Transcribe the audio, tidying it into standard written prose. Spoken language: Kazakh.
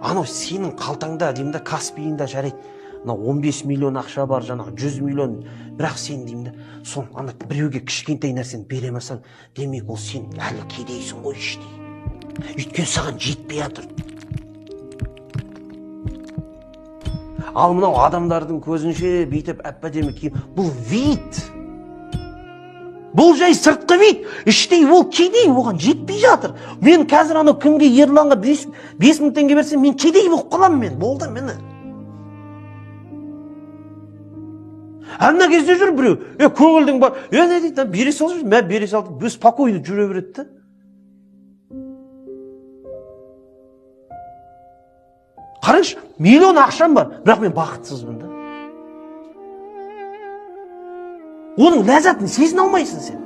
анау сенің қалтаңда деймін да, Каспийінде жарайды. Ана 15 миллион ақша бар, жаңағы 100 миллион, бірақ сен деймін да, сол ана біреуге кішкентай нәрсені бере алмасаң, демек ол сен әлі кедейсің ғой іштей. Өйткені саған жетпей жатыр. Ал мынау адамдардың көзінше бүйтіп әп-әдемі киім, бұл вид. Бұл жай сыртқы вид, іштей ол кедей, оған жетпей жатыр. Мен қазір анау күнге Ерланға 5.000 теңге берсем, мен кедей болып қаламын мен. Болды мені. Ана кезде жүр біреу, көңілдің бар, не дейді, бере сал жүр, мә бере салды, біз спокойно жүре береді. Қараңшы, миллион ақшам бар, бірақ мен бақытсызбын да. Оның ләззатын сезіне алмайсың сен.